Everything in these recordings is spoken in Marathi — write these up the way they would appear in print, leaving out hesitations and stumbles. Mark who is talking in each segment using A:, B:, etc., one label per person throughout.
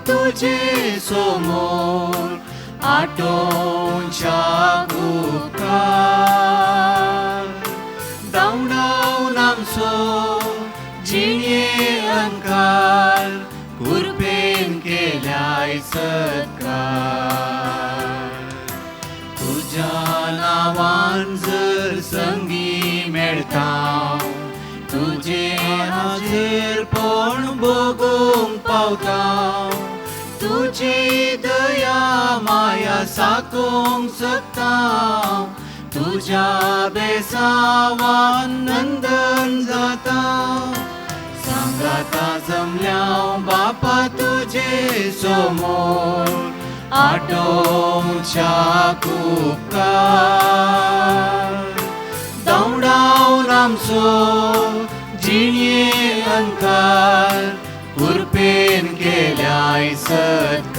A: तुझे समोर आटोवच्या उपकार धांवडावन आमचो जिणे अंकार कुरपेन केल्याय सत्कार तुझ्या नांवान जर संगी मेळटा तुझे हाजीरपण भोगूंक पावता तुझी दया माया साकोंक सकता तुझ्या बेसावान नंदन जाता सांगाता जमल्या बापा तुझे समोर आटोवच्या उपकार धांवडावन आमचो जिणे अंकार कुरपेन केल्याय सत्कार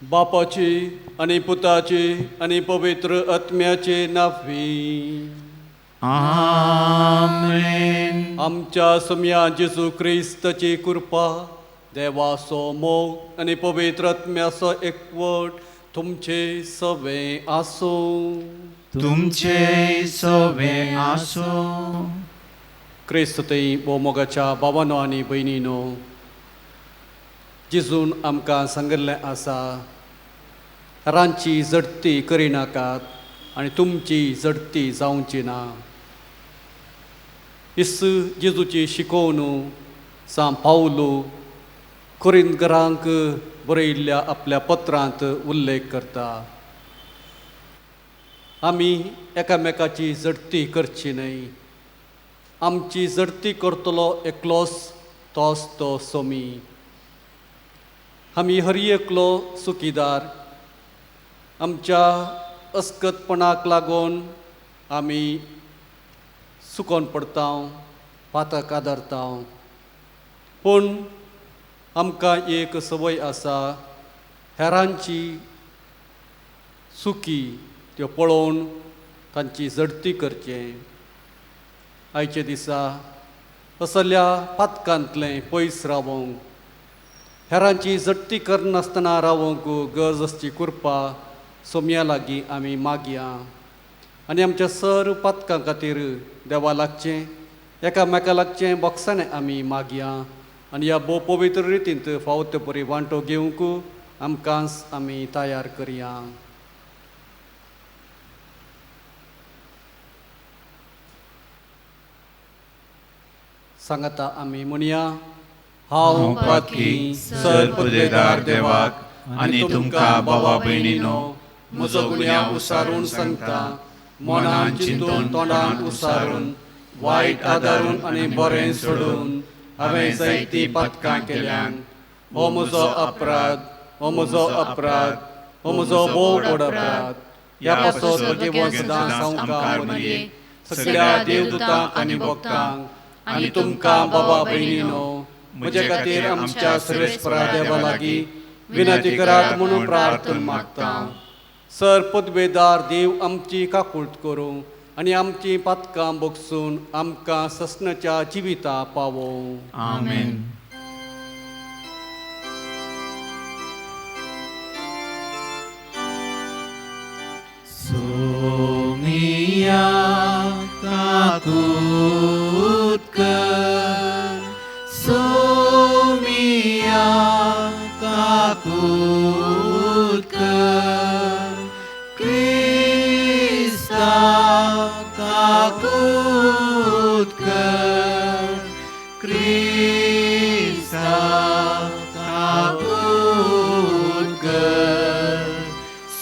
B: बापाची आणि पुताची आणि पवित्र आत्म्याचे नावी
A: आमेन.
B: आमच्या सम्या जेजू क्रिस्ताची कृपा देवाचो मोग आणि पवित्र आत्म्याचो एकवट तुमचे सवे आसो
A: तुमचे सवे आसो.
B: क्रिस्तते मोगाच्या भावानो आनी भयणीनो जेजून आमकां सांगिल्लें आसा रांची जडती करिनाकात आनी तुमची जडती जावची ना. इस्सू जेजूची शिकोवणूक सा पावलो कोरिंथकारांक बरयल्ल्या आपल्या पत्रांत उल्लेख करता. आमी एकामेकाची जडती करची न्हय. आमची जडती करतलो एकलोच तोच तो सोमी. आमी हर एकलो सुखीदार. आमच्या अस्कतपणाक लागून आमी सुकोन पडता पातक आदारता. पूण आमकां एक संवय आसा हेरांची सुखी त्यो पळोवन तांची जडती करचें. आयचे दिसा असल्या पातकांतलें पयस रावंक हेरांची जडती करनासतना रावंक गरजची कृपा सोम्या लागीं आमी मागया आनी आमच्या सर्व पातकां खातीर देवा लागचें एकामेका लागचें बोगसाणें आमी मागया आनी ह्या भोव पवित्र रितींत फावो ते परी वांटो घेवंक आमकांच आमी तयार करया. सांगता आमी म्हणया हांव
A: पातकी सरपुदेदार देवाक आनी तुमकां भावा भयणीनो म्हजो गुन्या उसारून सांगता. मनान चिंतून तोंडान उसारून वायट आदारून आनी बरें सोडून हांवें जायतीं पातकां केल्यान. हो म्हजो अपराध, हो म्हजो अपराध, हो म्हजो भोव व्हड अपराध. ह्या पासत म्हजें वसदां संवकार मये सगळ्या देवदूतांक आनी भक्तांक आनी तुमकां बाबा भयणीनो म्हजे खातीर आमच्या सर्वेस्परा देवा लागीं विनंती करात म्हणून प्रार्थना मागता. सर पदवेदार देव आमची काकूळट करूं आनी आमची पातकां बोगसून आमकां ससनाच्या जिविता पावो. आमेन. सोमिया काकूट कर सोमिया काकूट कर क्रिस्ता काकूट कर क्रिस्ता काकूट कर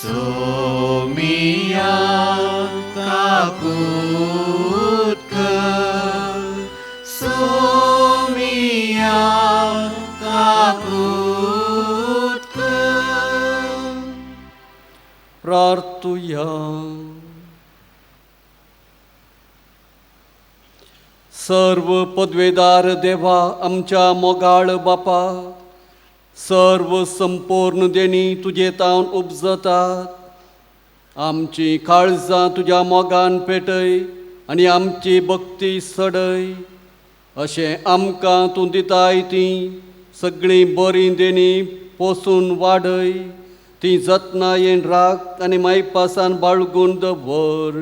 A: सोमिया काकूट कर सोमिया काकूट कर.
B: प्रार्थुया. सर्व पदवेदार देवा आमच्या मोगाळ बापा सर्व संपूर्ण देणी तुजे तावन उपजतात. आमची काळजां तुज्या मोगान पेटय आनी आमची भक्ती सडय. अशें आमकां तूं दिताय ती सगळीं बरीं देणी पोसून वाडय, ती जतनायेन राख आनी मायपासान बाळगून दवर.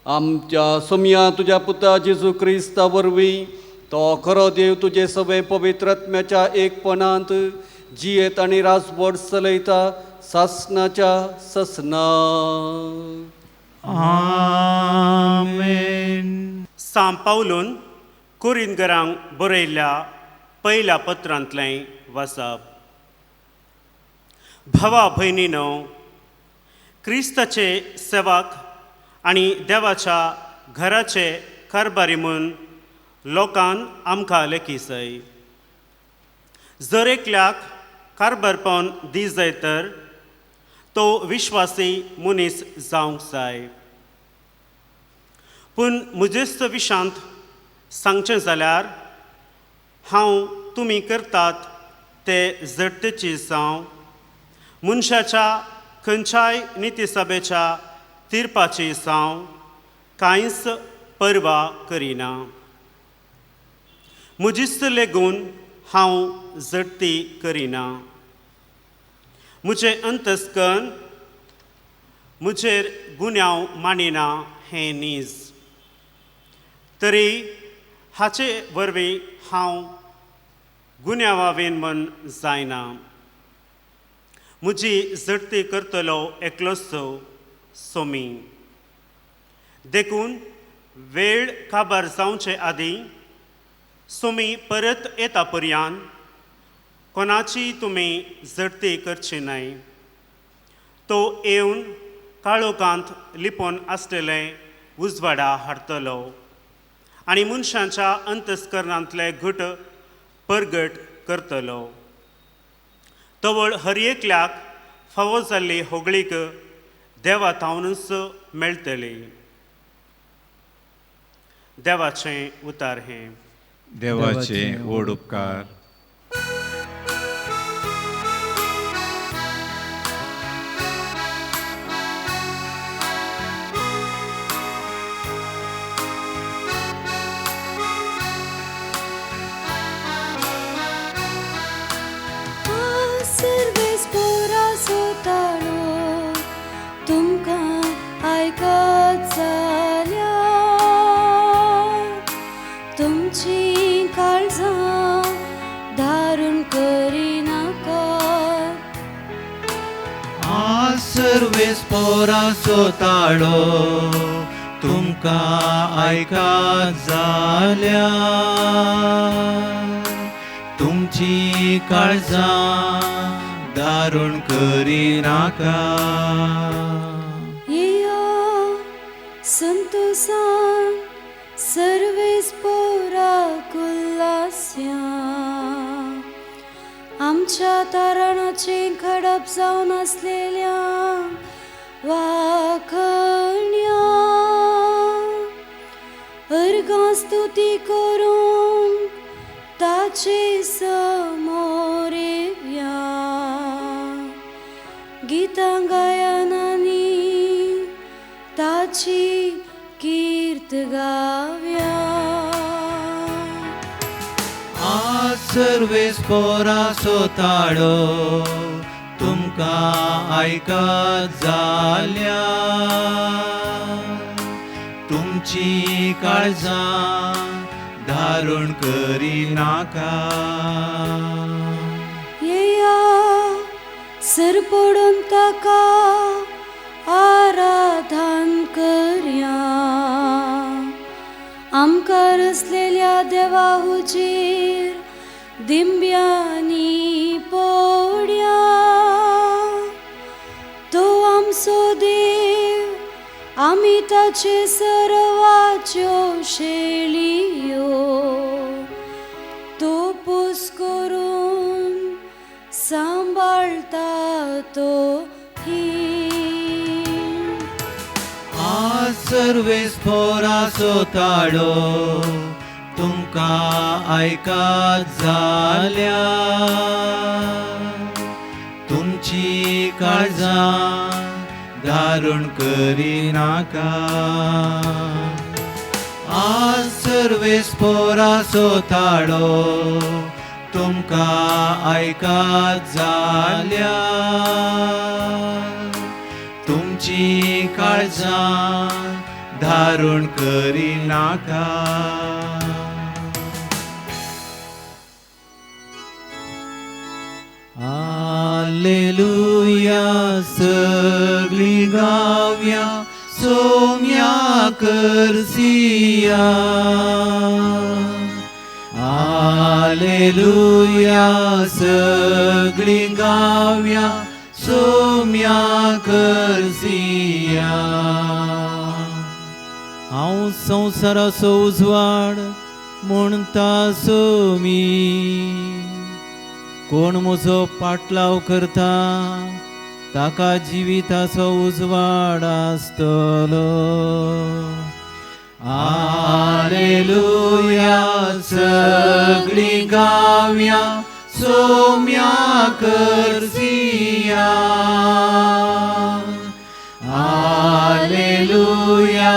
B: आमच्या सोम्या तुज्या पुता जेजू क्रिस्ता वरवीं तो खरो देव तुजे सगळे पवित्र आत्म्याच्या एकपणांत जियेत आनी राजवट चलयता सासणाच्या ससना.
C: आमेन.
D: सांत पावलून कुरिंथरांक बरयल्ल्या पयल्या पत्रांतलें वाचप. भावा भयणीनो, क्रिस्ताचे सेवक आनी देवाच्या घराचे कारभारी म्हूण लोकांन आमकां लेखीसय. जर एकल्याक कारभारपण दी जाय तर तो विश्वासी मनीस जावंक जाय. पूण मुजेस्त विशांत सांगचें जाल्यार हांव तुमी करतात ते जडतेची जावं मनशाच्या खंयच्याय नितीसभेच्या तीर्पाची जावं कांयच पर्वा करिना. मुजिस्त लेगून हांव जडती करिना. म्हजें अंतस्करण म्हजेर गुन्यांव मानिना हें नीज. तरी हाचे वरवीं हांव गुन्यांवावेन म्हूण जायना. म्हजी जडती करतलो एकलोच सोमी. देखून वेळ काबार जावचे आदीं सोमी परत येता पर्यंत कोणाची तुमी जडती करची न्हय. तो येवन काळोखांत लिपोवन आसलेले उजवाडा हाडटलो आनी मनशांच्या अंतस्करणांतले घट परगट करतलो. तवळ हर एकल्याक फावो जाल्ली होगळीक देवा थावनूच मेळटली. देवाचें उतार हें.
A: देवाचे व्हड उपकार.
E: सर्वेस पोरा सोताळो तुमकां आयकत जाल्या तुमची काळजां धारून करिनाका.
C: सर्वेस पोरा सोताळो तुमकां आयकात जाल्या तुमची काळजां दारूण करिनाका.
E: येया संतोषान सर्वेस पोरा उल्हास्या आमच्या तारणाचे खडप जावन आसलेल्या वाखण्या अर्गां स्तुती करूंक ताचे समोर येवया. गितां गायनांनी ताची कीर्त गाव्या.
C: सर्वेस पोरा सोताळो तुमकां आयकत जाल्या तुमची काळजां धारून करिनाका.
E: येया सरपडून ताका आराधन करया. आमकां रचलेल्या देवा हुजीर दिंब्यांनी पोड्या. तो आमचो देव आमी ताचे सर्वाच्यो शेळयो. तो पूस करून सांबाळता तो ही.
C: सर्वेस पोरा सोताळो तुमकां आयकत जाल्या तुमची काळजां धारून करिनाका. आज सर्वेस्पोराचो ताळो तुमकां आयकात जाल्या तुमची काळजां धारून करी नाका Alleluia, सगळी गावया सोम्या करसिया Alleluia, सगळी गावया सोम्या करसिया हांव संवसाराचो उजवाड म्हणटा सोमी कोण म्हजो पाटलाव करता ताका जिविताचो उजवाड आसतलो Alleluia, सगळी गावया सोम्या करसिया Alleluia,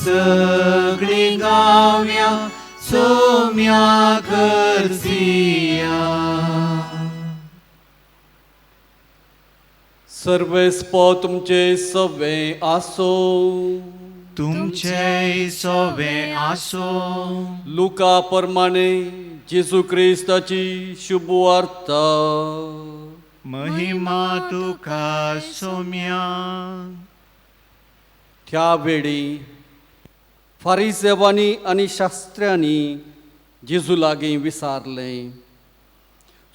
C: सगळी गावया सोम्या करसिया
B: सर्वेस्पो तुमचे सवे आसो
C: तुमचे सोवे आसो
B: लुका प्रमाणे जेजू क्रिस्ताची शुभ वार्ता
C: महिमा तुका सोम्या
B: त्या वेळी फारिसेवांनी आनी शास्त्र्यांनी जेजू लागीं विचारलें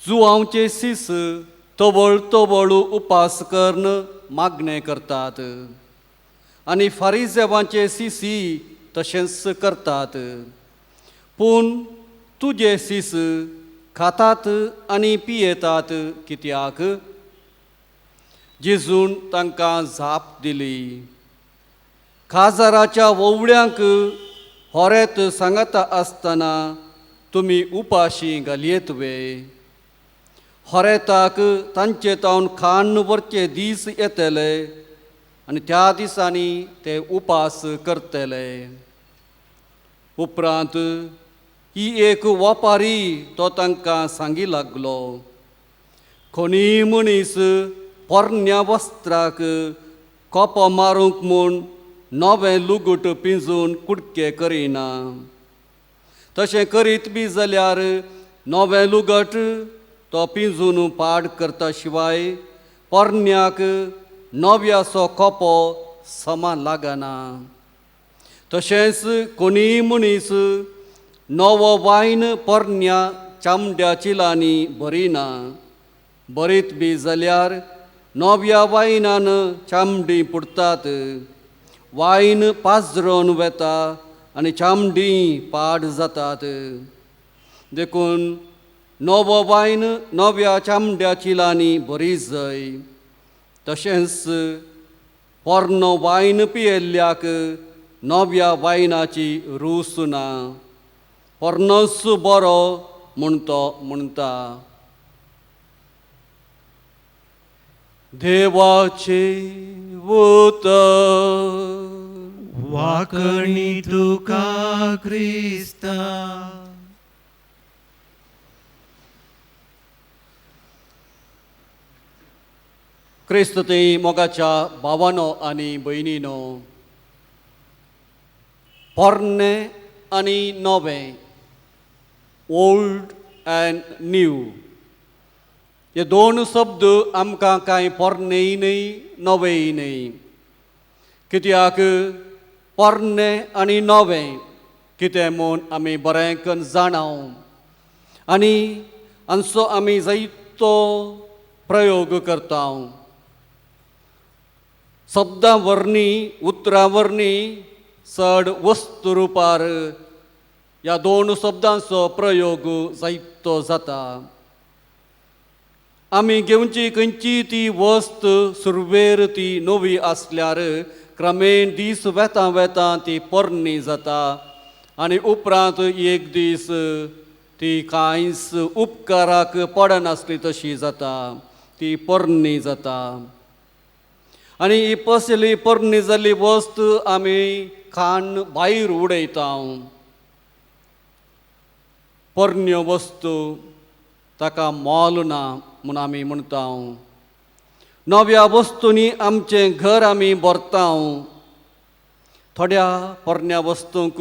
B: जुआंवचे सीस तवळ तवळ उपास कर्ण मागणें करतात आनी फारिसेवांचे सीसी तशेंच करतात पूण तुजे सीस खातात आनी पियेतात कित्याक जेजून तांकां जाप दिली खाजाराच्या वोवड्यांक होरेत सांगता आसतना तुमी उपाशी घालयेत वे होरेताक तांचे तावन खाण वरचे दीस येतले आनी त्या दिसांनी ते उपास करतले उपरांत ही एक वापारी तो तांकां सांगी लागलो कोणीय मनीस पोरण्या वस्त्राक कोपो मारूंक म्हूण नवें लुगूट पिंजून कुडके करिना तशें करीत बी जाल्यार नवें लुगट तो पिंजून पाड करता शिवाय पोरण्याक नव्याचो कोपो समान लागना तशेंच कोणीय मनीस नवो वायन पोरण्या चामड्या चिलांनी भरिना भरीत बी जाल्यार नव्या वायनान चामडी पुडतात वायन पाजरून वेता आनी चामडी पाड जातात देखून नवो वायन नव्या चामड्या चिलांनी भरी जाय तशेंच पोरनो वायन पियेल्ल्याक नव्या वायनाची रूस ना पोरनोच बरो म्हूण तो म्हणटा देवाचे उतर
C: वाकणी तुका क्रिस्ता
B: क्रिस्त ते मोगाच्या भावानो आनी भयणीनो पोरणे आनी नवें ओल्ड अँड न्यू हे दोन शब्द आमकां कांय पोरणेय न्हय नवेंय न्हय कित्याक पोरणें आनी नवें कितें म्हूण आमी बरें करून जाणाव आनी हांचो आमी जायतो प्रयोग करता शब्दां वरणी उतरां वरणी चड वस्तू रुपार ह्या दोन शब्दांचो प्रयोग जायतो जाता आमी घेवची खंयची ती वस्त सुरवेर ती नवी आसल्यार क्रमेण दीस वेता वेता ती पोरणी जाता आनी उपरांत एक दीस ती कांयच उपकाराक पडनासली तशी जाता ती पोरणी जाता आनी ही पसली परणी जाल्ली वस्त आमी खाण भायर उडयता. परण्यो वस्तू ताका मोल ना म्हूण आमी म्हणटा. नव्या वस्तूंनी आमचें घर आमी भरता. थोड्या पोरण्या वस्तूंक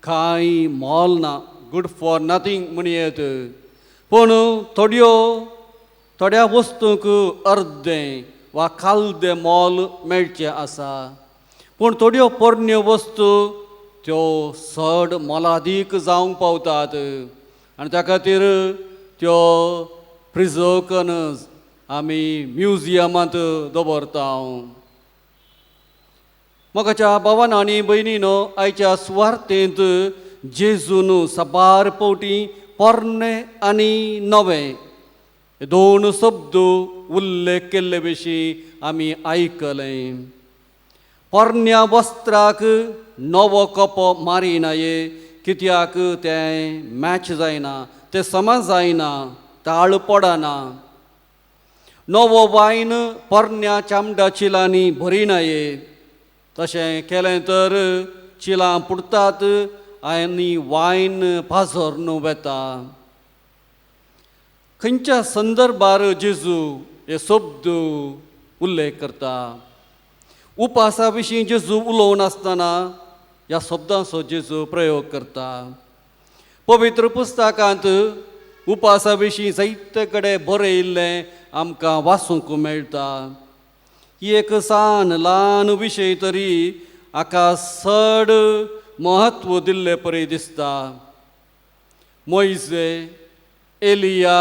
B: कांय मोल ना, गूड फॉर नथींग म्हणयेत. पूण थोड्या वस्तूंक अर्दें वा कालदें मोल मेळचें आसा. पूण थोड्यो पोरण्यो वस्तू त्यो चड मोलादीक जावंक पावतात आनी त्या खातीर त्यो प्रिजर्व करून आमी म्युजियमांत दवरता. मोगाच्या भावांनो आनी भयणीनो, आयच्या सुवार्तेंत जेजून साबार फावटी पोरणें आनी नवें हे दोन शब्द उल्लेख केल्ले विशीं आमी आयकलें. पोरण्या वस्त्राक नवो कपो मारिनाये, कित्याक तें मॅच जायना, तें समा जायना, ताळ पडना. नवो वायन पोरण्या चामड्या चिलांनी भरिनाये, तशें केलें तर चिलां पुडटात आनी वायन पाझरून वेता. खंयच्या संदर्भार जेजू हे शब्द उल्लेख करता. उपासा विशीं जेजू उलोवन आसतना ह्या शब्दांचो जेजू प्रयोग करता. पवित्र पुस्तकांत उपासा विशीं जायते कडेन बरयिल्लें आमकां वाचूंक मेळटा. एक सान ल्हान विशय तरी हाका चड महत्व दिल्ले परी दिसता. मोइजे, एलिया,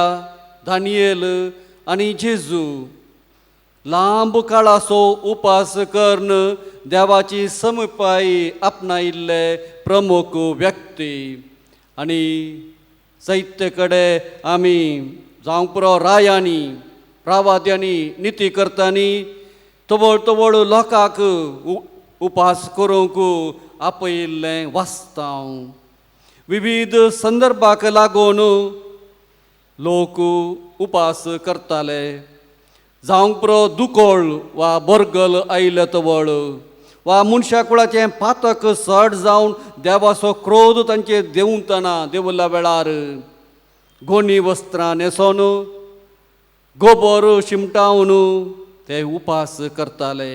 B: दानियेल आनी जेजू लांब काळाचो उपास करून देवाची समीपायी आपणायिल्ले प्रमुख व्यक्ती. आनी जायते कडेन आमी जावंक पुरो रायांनी, रावाद्यांनी, निती करतानी तवळ लोकांक उपास करूंक आपयिल्लें वाचता. विविध संदर्भाक लागून लोक उपास करताले. जावंक पुरो दुकोळ वा बरगल आयले तवळ, वा मनशा कुळाचें पातक चड जावन देवाचो क्रोध तांचेर देंवतना देवल्या वेळार गोनी वस्त्रां न्हेसोन गोबर शिमटावन ते उपास करताले.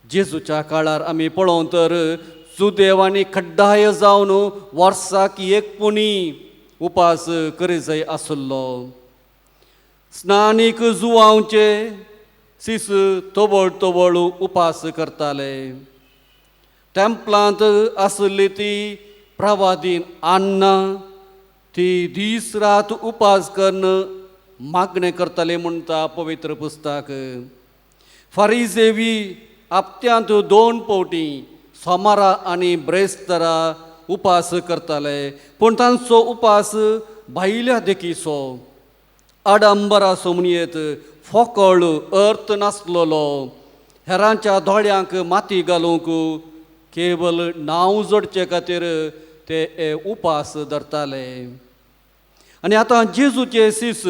B: जेजूच्या काळार आमी पळोवं तर सुदैवानी खड्डाय जावन वर्साक एकपुणी उपास करी जाय आसलो. स्नानीक जुवांवचे सीस तवळ उपास करताले. टेंपलांत आसली ती प्रवादीन आन्ना ती दीस रात उपास करून मागणें करताले म्हणटा पवित्र पुस्तक. फारिजेवी हप्त्यांत 2 फावटी सोमारा आनी ब्रेस्तारा उपास करताले. पूण तांचो उपास भायल्या देखीचो, आडंबराचो म्हणयेत, फकळ अर्थ नासलोलो. हेरांच्या दोळ्यांक माती घालूंक केवल नांव जोडचे खातीर ते उपास धरताले. आनी आतां जेजूचे सीस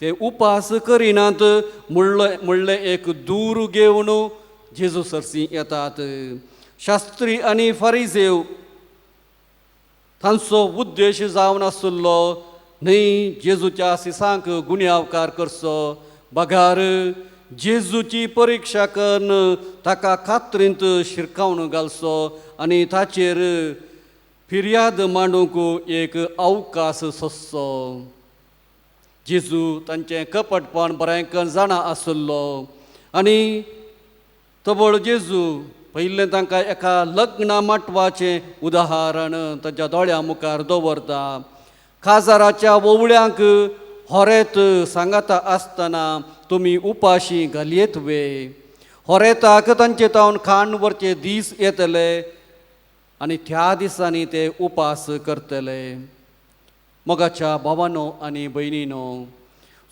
B: ते उपास करिनात म्हणलें एक दूर घेवन जेजू सरसी येतात. शास्त्री आनी फारिजेव तांचो उद्देश जावन आसलो न्हय जेजूच्या सिसांक गुन्यांवकार करचो, बगार जेजूची परिक्षा करून ताका खात्रींत शिरकावन घालचो आनी ताचेर फिर्याद मांडूंक एक अवकाश सोंसचो. जेजू तांचें कपटपण बरें करून जाणा आसलो आनी तवळ जेजू पयलें तांकां एका लग्ना माटवाचें उदाहरण ताच्या दोळ्या मुखार दवरता. काजाराच्या वोवळ्यांक होरेत सांगाता आसतना तुमी उपाशी घालयेत वे. होरेताक तांचे तावन खाण व्हरचे दीस येतले आनी त्या दिसांनी ते उपास करतले. मोगाच्या भावांनो आनी भयणीनो,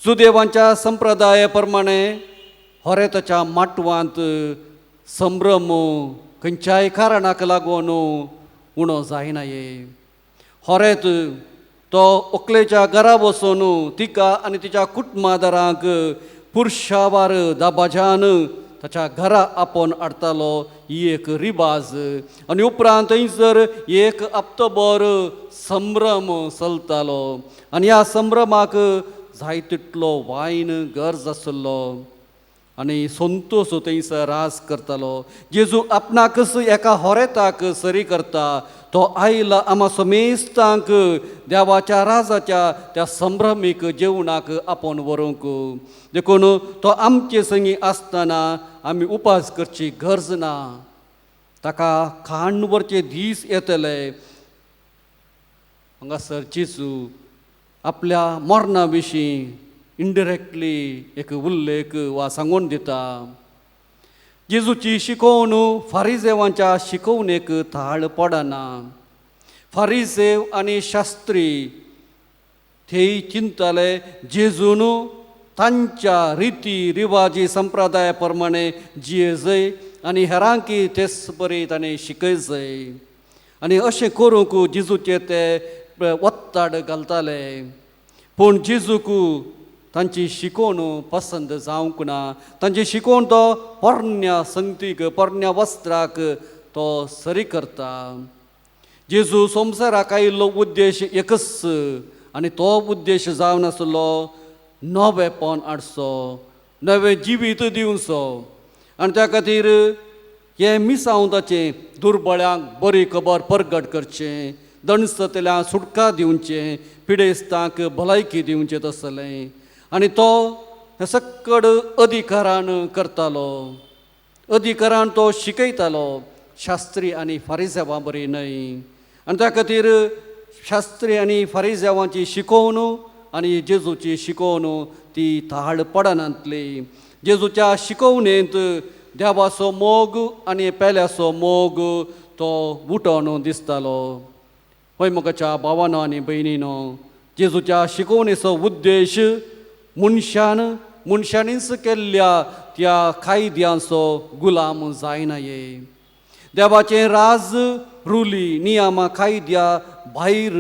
B: सुदैवांच्या संप्रदाया प्रमाणे होरेताच्या माटवांत संभ्रम खंयच्याय कारणाक लागून उणो जायनाये. होरेत तो व्हंकलेच्या घरा वचून तिका आनी तिच्या कुटुंबादारांक पुरुषावार दाबाजान ताच्या घरा आपण हाडटालो ही एक रिवाज आनी उपरांत थंयसर एक हप्तोभर संभ्रम चलतालो आनी ह्या संभ्रमाक जाय तितलो वायन गरज आसलो आनी संतोश थंयसर रास करतालो. जेजू आपणाकच एका होरेताक सरी करता. तो आयला आमा समेस्तांक देवाच्या राजाच्या त्या संभ्रमीक जेवणाक आपण व्हरूंक. देखून तो आमचे संगी आसतना आमी उपास करची गरज ना. ताका खाण व्हरचे दीस येतले. हांगासर जेजू आपल्या मरणा विशीं इंडिरेक्टली एक उल्लेख वा सांगून दिता. जेजूची शिकवण फारिजेवांच्या शिकवणेक थाळ पडना. फारिजेव आनी शास्त्री थंय चिंतताले जेजून तांच्या रिती रिवाजी संप्रदाया प्रमाणे जियेजय आनी हेरांकी तेच बरी ताणें शिकयजय आनी अशें करूंक जेजूचे ते वत्ताड घालताले. पूण जेजूक तांची शिकवण पसंद जावंक ना. तांची शिकवण तो पोरण्या संगतीक पोरण्या वस्त्राक तो सरी करता. जेजू संवसाराक आयिल्लो उद्देश एकच आनी तो उद्देश जावन आसलो नवेपण हाडचो, नवें जिवीत दिवचो. आनी त्या खातीर हे मिसांवताचें दुर्बळ्यांक बरी खबर परगट करचें, दणसतल्यांक सुटका दिवचें, पिडेस्तांक भलायकी दिवचें तसलें. आनी तो हे सक्कड अधिकारान करतालो. अधिकारान तो शिकयतालो. शास्त्री आनी फारिजेवां बरी न्हय. आनी त्या खातीर शास्त्री आनी फारिजेवांची शिकवण आनी जेजूची शिकवण ती थाळ पडनातली. जेजूच्या शिकवणेंत देवाचो मोग आनी पेल्याचो मोग तो उठोन दिसतालो. पळय मोगाच्या भावानो आनी भयणीनो, जेजूच्या शिकवणेचो उद्देश मनशांनीच केल्ल्या त्या कायद्यांचो गुलाम जायनाये. देवाचें राज रुली नियमा कायद्या भायर.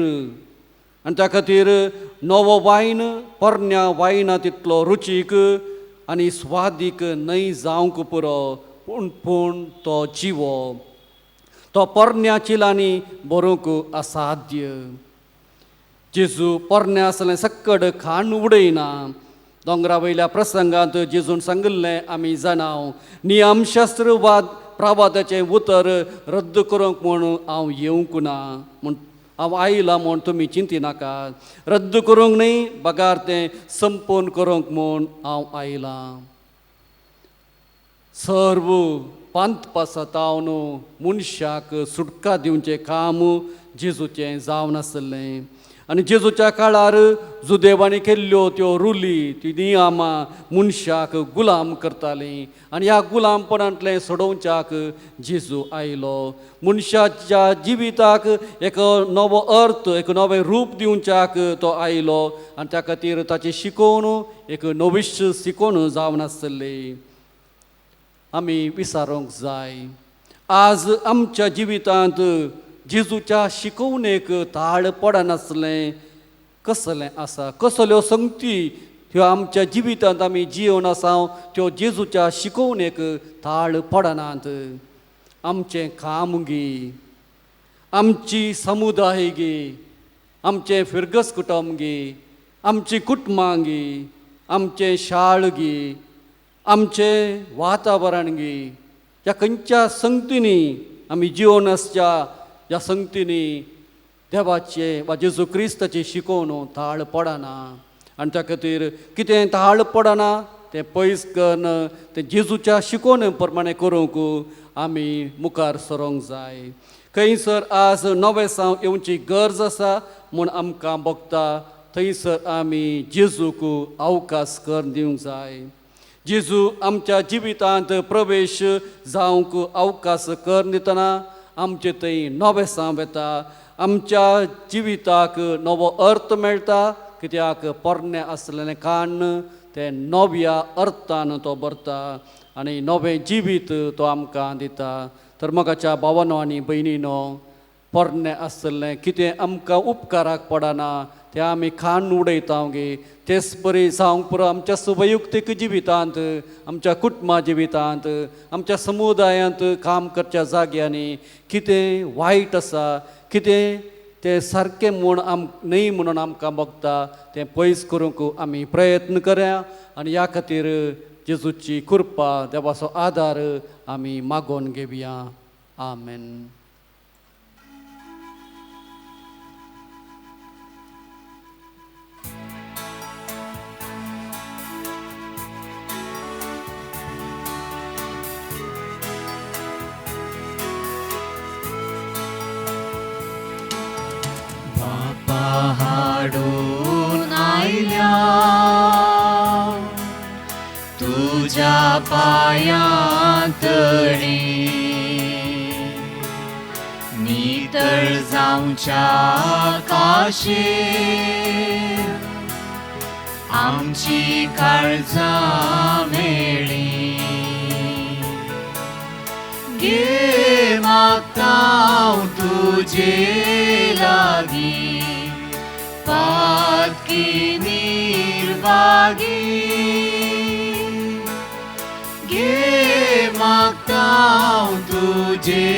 B: आनी त्या खातीर नवो वायन पोरण्या वायना तितलो रुचीक आनी स्वादीक न्हय जावंक पुरो. पूण तो जिवो तो पोरण्या चिलांनी भरूंक असाध्य. जेजू पोरण्या आसलें सक्कड खाण उडयना. दोंगरा वयल्या प्रसंगांत जेजून सांगिल्लें आमी जाणाव. नियमशास्त्र वाद प्रवादाचें उतर रद्द करूंक म्हूण हांव येवंक ना. म्हूण हांव आयलां म्हूण तुमी चिंती नाका. रद्द करूंक न्हय, बगार तें संपोवन करूंक म्हूण हांव आयलां. सर्व पांत पासतावन मनशाक सुटका दिवचें काम जेजूचें जावन आसलें. आनी जेजूच्या काळार जुदेवांनी केल्ल्यो त्यो रुली ती नियमां मनशाक गुलाम करतालीं. आनी ह्या गुलामपणांतलें सोडोवच्याक जेजू आयलो. मनशाच्या जिविताक एक नवो अर्थ, एक नवें रूप दिवच्याक तो आयलो. आनी त्या खातीर ताची शिकवण एक नविश्य शिकवण जावन आसली. आमी विचारूंक जाय, आज आमच्या जिवितांत जेजूच्या शिकवणेक थाळ पडनासलें कसलें आसा? कसल्यो संगती ह्यो आमच्या जिवितांत आमी जिवन आसा त्यो जेजूच्या शिकवणेक थाळ पडनात? आमचें काम गे, आमची समुदाय गे, आमचें फिरगस कुटुंब गे, आमची कुटुंबां गे, आमचें शाळ गे, आमचें वातावरण गे, ह्या खंयच्या संगतींनी आमी जिवन आसच्या ह्या संगतींनी देवाचे वा जेजू क्रिस्ताची शिकवण थाळ पडना. आनी त्या खातीर कितें थाळ पडना तें पयस करन तें जेजूच्या शिकवणे प्रमाणे करूंक आमी मुखार सरोंक जाय. खंयसर आज नवें साव येवची गरज आसा म्हूण आमकां भोगता, थंयसर आमी जेजूक अवकाश कर दिवंक जाय. जेजू आमच्या जिवितांत प्रवेश जावंक अवकाश कर दितना आमचे थंय नवें साव येता. आमच्या जिविताक नवो अर्थ मेळटा, कित्याक पोरण्या आसलेलें काण तें नव्या अर्थान तो भरता आनी नवें जिवीत तो आमकां दिता. तर मोगाच्या भावानो आनी भयणीनो, पोरण्या आसलें कितें आमकां उपकाराक पडना ते आमी खाण उडयता गे तेच बरी जावंक पुरो आमच्या वैयक्तीक जिवितांत, आमच्या कुटुंबा जिवितांत, आमच्या समुदायांत काम करच्या जाग्यांनी कितें वायट आसा, कितें तें सारकें म्हूण न्हय म्हणून आमकां बगता तें पयस करूंक आमी प्रयत्न करया आनी ह्या खातीर जेजूची कृपा देवाचो आदार आमी मागोवन घेवया. आमेन.
C: हाडून आयल्या तुझ्या पायांत नितळ जावच्या काशेर आमची काळजां मेळ्ळी. गे मागता तुझे लागीं पातकी निर्वागी. गे मागता तुझे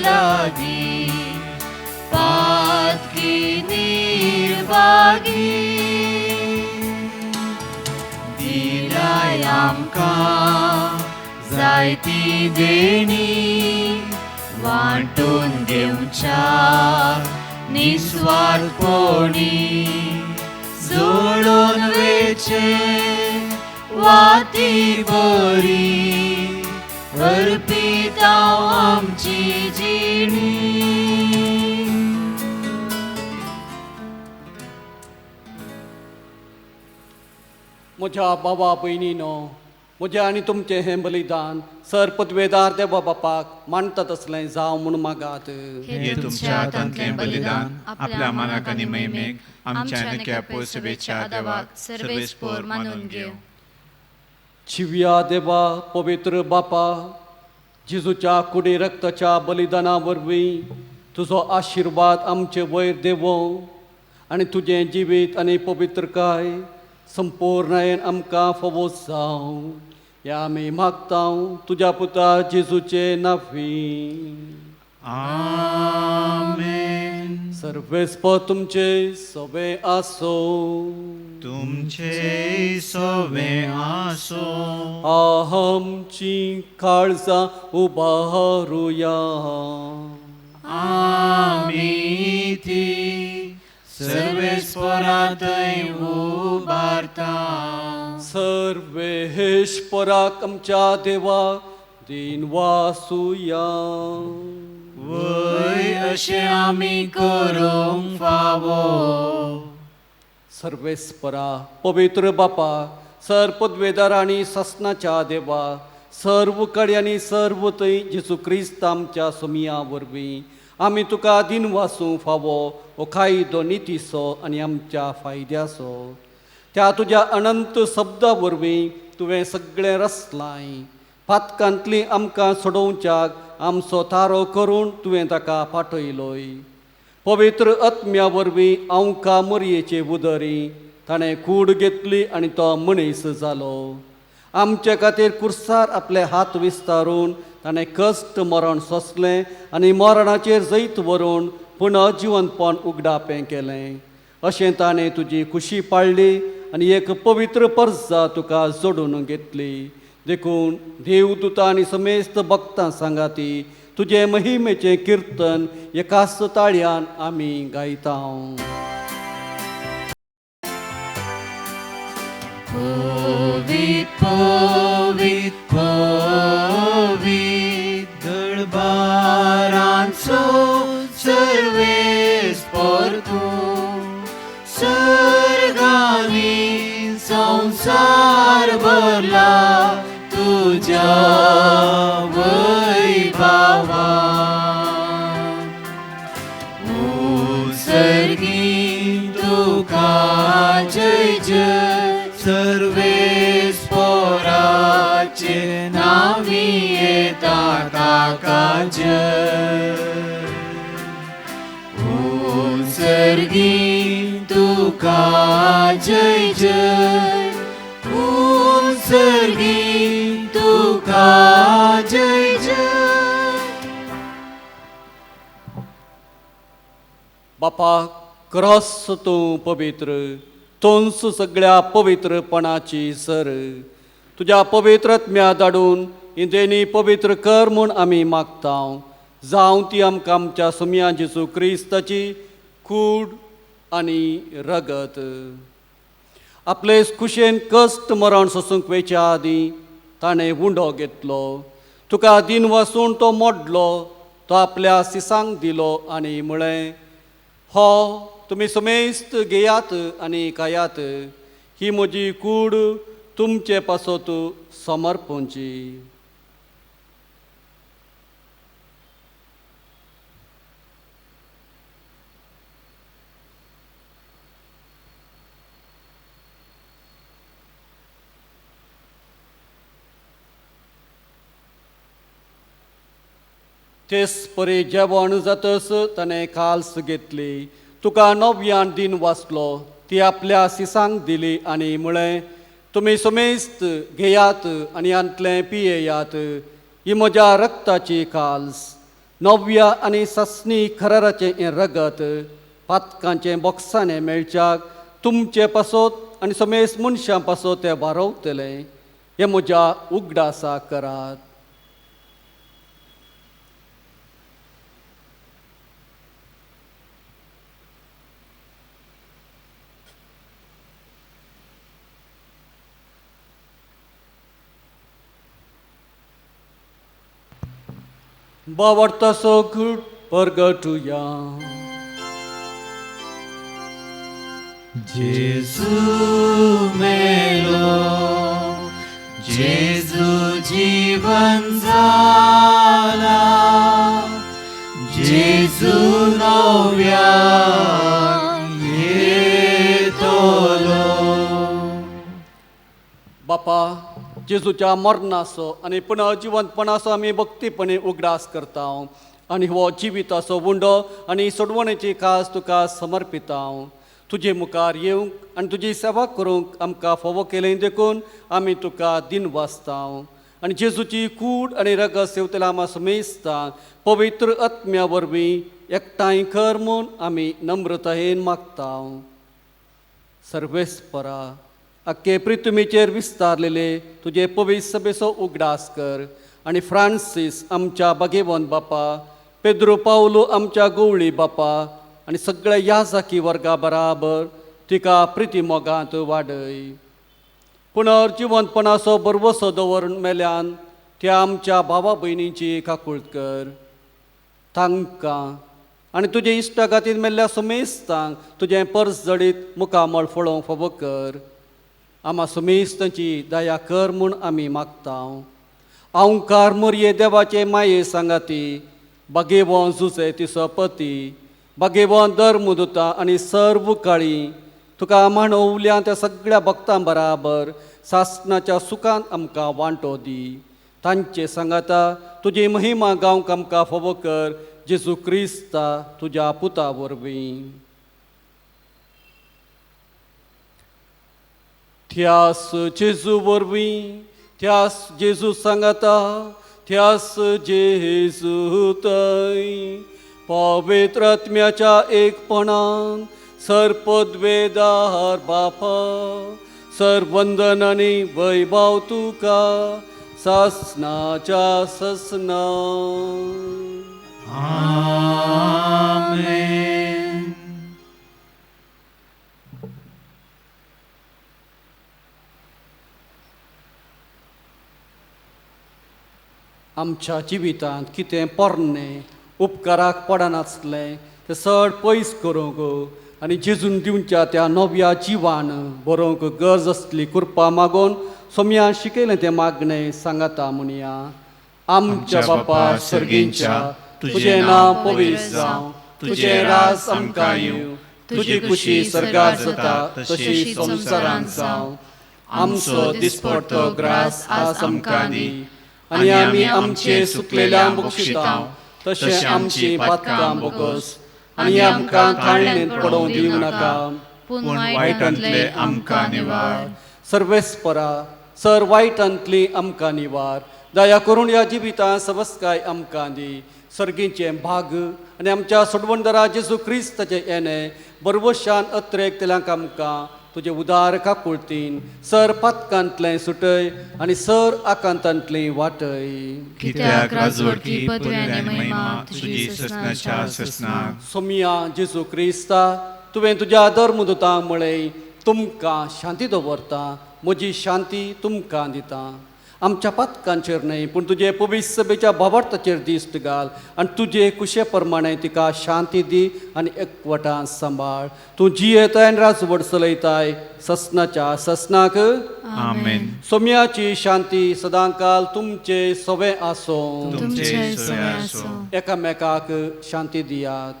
C: लागीं पातकी निर्वागी. दिलाय आमकां जायती देणी वांटून घेवच्या निस्वार्थपणी. जोडून वेचे वाती बरी अर्पीत आमची जिणी.
B: म्हज्या बाबा भयणीनो, म्हजें आनी तुमचें हें बलिदान सर पदवेदार देवा बापाक मानता तसलें जावं म्हूण मागात.
C: हे तुमच्या हातांतलें बलिदान आपल्या मनाक आनी मैमेक आमच्या नक्या पोसवेच्या देवाक सर्वेस्पोर मानून घेव.
B: शिव्या देवा पवित्र बापा, जेजूच्या कुडी रक्ताच्या बलिदाना वरवीं तुजो आशिर्वाद आमचे वयर देवो आनी तुजें जिवीत आनी पवित्रकाय संपूर्णयेन आमकां फावो जावं हें आमी मागता तुज्या पुता जेजूचे नांवी.
C: आमेन.
B: सर्वेस्पर तुमचे सवे आसो.
C: तुमचे सवे आसो.
B: आमची काळजां उबारुया.
C: आमी ती सर्वेस्परांतय उबारता.
B: सर्वेश्वराक आमच्या देवाक दिन वासुया.
C: वय अशें आमी करूंक फावो.
B: सर्वेस्परा पवित्र बापा, सर पदवेदार आनी ससनाच्या देवा, सर्व कडेन आनी सर्व थंय जेजू क्रिस्त आमच्या समिया वरवीं आमी तुका दिन वासूंक फावो हो कायदो नितीचो आनी आमच्या फायद्याचो. त्या तुज्या अनंत शब्दा वरवीं तुवें सगळें रचलाय. पातकांतली आमकां सोडोवच्याक आमचो तारो करून तुवें ताका पाठयलोय. पवित्र आत्म्या वरवीं आमकां मरयेचे उदरी ताणें कूड घेतली आनी तो मनीस जालो. आमचे खातीर कुर्सार आपले हात विस्तारून ताणें कश्ट मरण सोंसलें आनी मरणाचेर जैत व्हरून पुनः जिवंतपण उगडापें केलें. अशें ताणें तुजी खुशी पाळ्ळी आनी एक पवित्र पर्जा तुका जोडून घेतली. देखून देवदूतां आनी समेस्त भक्तां सांगाती तुजे महिमेचें किर्तन एकाच ताळयान आमी गायता.
C: Povit, povit, povit, दळबारांचो सर्वेस्पर तूं. सर्गांनी संसार भरला तुज्या वैभवान. सर्गी तुका जय जय सर्वेस्पराचे नावी येता ताका जय. सर्गी तू तुका जय जय सर्गी तुका जय जय.
B: बापा क्रॉस तूं पवित्र, तोंस सगळ्या पवित्रपणाची सर. तुझ्या पवित्रत्म्या धाडून इंदेनी पवित्र कर म्हूण आमी मागतां. जावं ती आमकां आमच्या सुम्या जेजू क्रिस्ताची कूड आनी रगत. आपले कुशेन कश्ट मरण सोसूंक वेच्या आदीं ताणें उंडो घेतलो. तुका दिन वासून तो मोडलो. तो आपल्या सिसांक दिलो आनी म्हळें, हो तुमी समेस्त घेयात आनी खायात. ही म्हजी कूड तुमचे पासत समर्पूंची. तेच परी जेवण जातस ताणें काल्स घेतली. तुका नव्यान दिन वाचलो. ती आपल्या सिसांक दिली आनी म्हळें, तुमी समेस्त घेयात आनी यांतलें पियेयात. ही म्हज्या रक्ताची काल्स, नव्या आनी ससनी खराराचें हें रगत पातकांचें बॉक्सांनी मेळच्याक तुमचे पासत आनी समेस्त मनशां पासत तें वारवतलें. हें म्हज्या उगडासा करात. बावडतासो घुट परगटुया.
C: जेजू मेलो, जेजू जीवन जाला, जेजू नव्या येतलो.
B: बापा जेजूच्या मरणाचो आनी पुनर्जिवंतपणाचो आमी भक्तीपणे उगडास करता. आनी हो जिविताचो उंडो आनी सोडवणेची कास तुका समर्पिता. तुजे मुखार येवंक आनी तुजी सेवा करूंक आमकां फोव केलें देखून आमी तुका दिन वाचता. आनी जेजूची कूड आनी रगत सेवतल्या आमा समेस्ता पवित्र आत्म्या वरवीं एकठांय कर म्हूण आमी नम्रतायेन मागता. सर्वेस्परा अख्खे पृथ्वीचेर विस्तारलेले तुजे पवित्र सभेचो उगडास कर. आनी फ्रांसीस आमच्या बागेवंत बापा, पेद्रो पावलो आमच्या गवळी बापा आनी सगळ्या याजाकी वर्गा बराबर तिका प्रिती मोगांत वाडय. पुनर्जिवंतपणाचो बरवसो दवरून मेल्यान त्या आमच्या भावा भयणींची काकूळट कर. तांकां आनी तुजे इश्टागातीत मेल्ल्या समेस्तांक तुजें पर्स जडीत मुखामळ फळोवंक फोव कर. आमा समेस्तांची दया कर म्हूण आमी मागता. अवंकार मोरये देवाचे माये सांगाती, बागेवों जुसे तिचो पती, बागेवों धर्मदुता आनी सर्व काळी तुका मांडवल्या त्या सगळ्या भक्तां बराबर सासणाच्या सुखांत आमकां वांटो दी. तांचे सांगाता तुजी महिमा गावंक आमकां फोव कर. जेजू क्रिस्ता तुज्या पुता वरवीं. त्यास जेजू वरवीं, त्यास जेजू सांगाता, त्यास जेजू थंय पवित्र आत्म्याच्या एकपणान सर्पद्वेदार बापा सर्वंदन आनी वैभव तुका सासनाच्या ससना.
C: आमेन.
B: आमच्या जिवितांत कितें पोरणें उपकाराक पडनासलें तें चड पयस करूंक आनी जेजून दिवच्या त्या नव्या जिवान बरोवंक गरज आसली कृपा मागून सोम्या शिकयलें तें मागणें सांगाता म्हणया. आमच्या बापा सर्गींच्या तुजें नांव पवित्र जावं, तुजें राज आमकां येवं, तुजी खुशी सर्गार जाता तशी संवसारांत जावं. आमचो दिसपडटो ग्रास आज आमकां दी आनी आमी आमचे सुकलेल्यांक बक्षितांव तशें आमची पातकां बोगस आनी आमकां थाळणेंत पडोवंक दिवं नाका,
C: पूण वायटांतले आमकां निवार.
B: सर्वेस्परा सर वायटांतली आमकां निवार. दया करून ह्या जिवितां सबस्काय आमकां दी. सर्गीचे भाग आनी आमच्या सोडवणदारा जेजू क्रिस्ताचे येणे बरवशान अत्रेकतल्यांक आमकां तुजे उदार काकुळतीन सर पातकांतलें सुटय आनी सर आकांतांतली वाटय.
C: कित्याक राजवटी पदवी आनी महिमा तुजी ससनाच्या ससनाक.
B: सोमिया जेजू क्रिस्ता तुवें तुज्या धर्मदूतांक म्हळें तुमकां शांती दवरता, म्हजी शांती तुमकां दिता. आमच्या पातकांचेर न्हय पूण तुजे पवित्र सभेच्या भावार्थाचेर दिश्ट घाल आनी तुजे कुशे प्रमाणे तिका शांती दी आनी एकवटान सांबाळ. तूं जियेताय आनी राजवट चलयताय ससनाच्या ससनाक.
C: आमेन.
B: सोम्याची शांती सदांकाल तुमचे सवे आसूं.
C: तुमचे सवे आसूं.
B: एकामेकाक शांती दियात.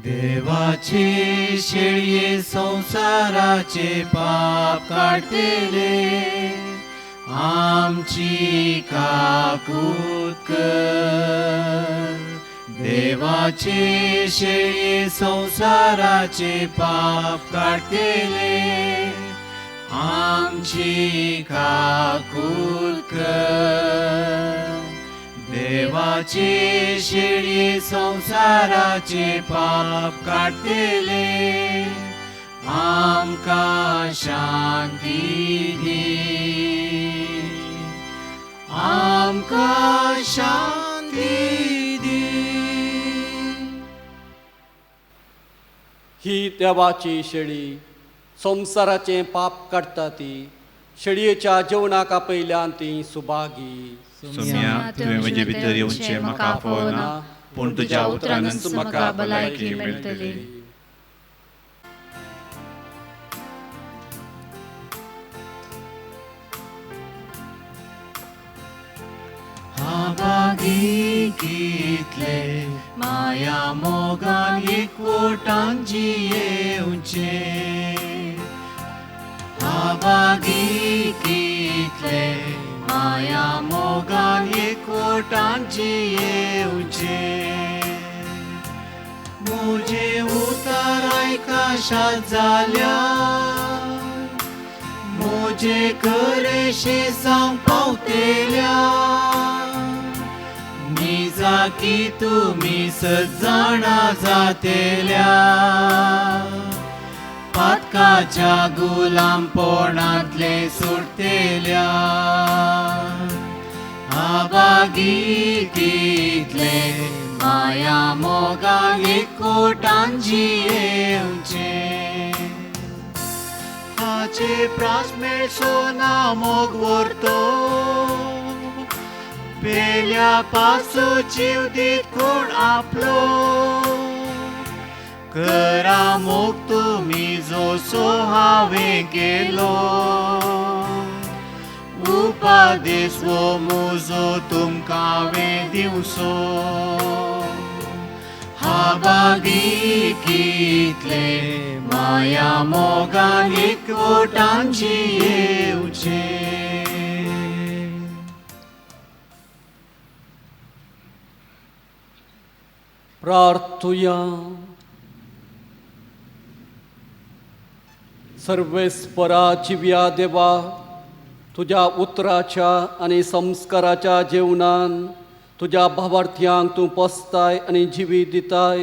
A: देवाचे शेळये संसाराचे पाप काढतेले आमची काकूत कर. देवाचे शेळये संसाराचे पाप काढतेले आमची काकूत कर. देवाचे शेळये संसाराचे पाप काढतेले आमकां शांती दी. आमकां शांती दी.
B: ही देवाची शेळी संसाराचे पाप काडटा ती. शेळयेच्या जेवणाक आपयल्यान ती सुभागी.
C: सोम्या तुवें म्हजे भितर येवचें म्हाका फोवना, पूण तुज्या उतरांनूच म्हाका भलायकी मेळटली.
A: आभागी कितले माया मोगान एकवटान जियेवचे. आभागी कितले माया मोगान एकवटान जियेवचे. म्हजे उतार आयकाशात जाल्या म्हजे खरेशे जावं पावतेल्या. निजाकी तुमी सज्जाणा जातेल्या पातकाच्या गुलामपणांतले सुटतेल्या. आभागी कितले माया मोगान एकवटान जियेवचे. हाचे प्रास्मेळ सोना मोग व्हरतो पेल्या पासो जीव दीत कोण आपलो. करा मोग तुमी जोसो हांवें केलो. उपादेश वो मुजो तुमकां हांवें दिवचो. आभागी कितले माया मोगान एकवटान जियेवचे.
B: प्रार्थुया. सर्वेस्परा जिव्या देवा, तुज्या उतराच्या आनी संस्काराच्या जेवणान तुज्या भावार्थ्यांक तूं पोसताय आनी जिवी दिताय.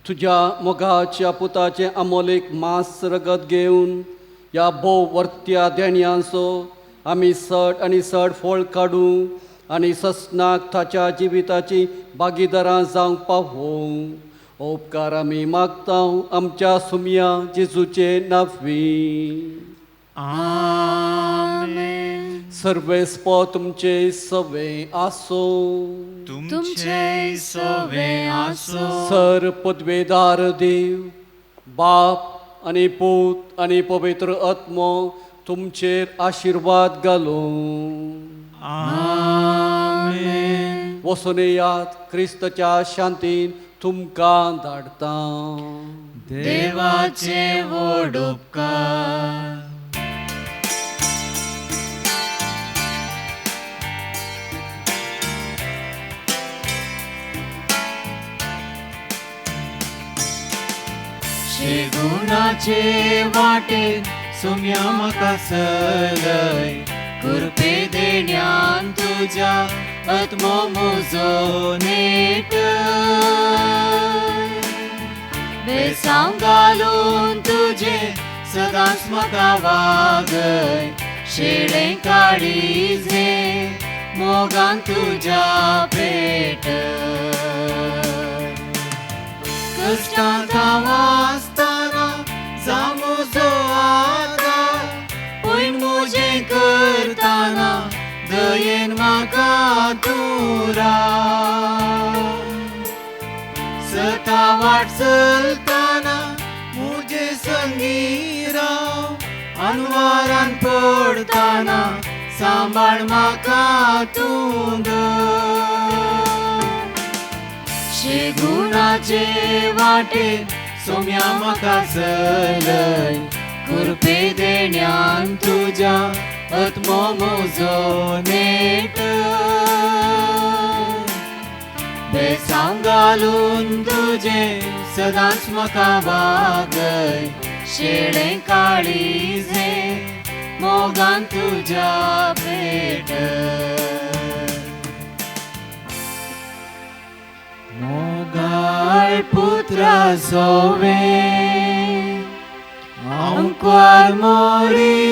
B: तुज्या मोगाच्या पुताचें आमोलेक मांस रगत घेवन ह्या भोव वर्त्या देण्यांचो आमी सड आनी सड फळ काडूं आनी ससनाक ताच्या जिविताची भागीदारां जावंक पावूं. उपकार आमी मागतां आमच्या सुम्या जेजूचे नांवी.
A: आमेन.
B: सर्वेस्पो तुमचे सवे आसूं.
A: तुमचे सवे आसो.
B: सर पदवेदार देव, बाप आनी पूत आनी पवित्र आत्मो तुमचेर आशिर्वाद घालूं.
A: आमेन.
B: वचून येयात, क्रिस्ताच्या शांतीन तुमकां धाडटा.
A: देवाचे व्हड उपकार.
C: शेगुणाचे वाटेन सोम्या म्हाका सलय कृपे देण्यान तुज्या आत्मो म्हजो नेट बेसांव घालून तुजे सदांच म्हाका वागय शेळें काळीजे मोगान तुज्या पेट कश्टांत हांव आसतना जावं म्हजो आदार पयन म्हजें करतना दयेन म्हाका तूं राव सता वाट चलतना म्हजे संगी राव अनवारान पडतना सांबाळ म्हाका तूं शेगुणाचे वाटेन सोम्या म्हाका चलय कृपे देण्यान तुज्या आत्मो म्हजो नेट बेसांव घालून तुजे सदांच म्हाका वागय शेळें काळीजे मोगान तुज्या पेट मोगाळ पुत्रा सोवे आमकां मोरी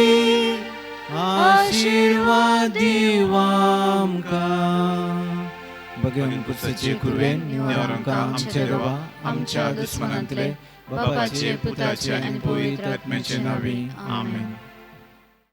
C: आशीर्वाद दिव आमकां भगवन पुत्राचे कुरवेन निवार आमकां आमचे देवा आमच्या दुस्मनांतले बापाचे पुत्राचे आनी पवित्र आत्म्याचे नांवी आमेन.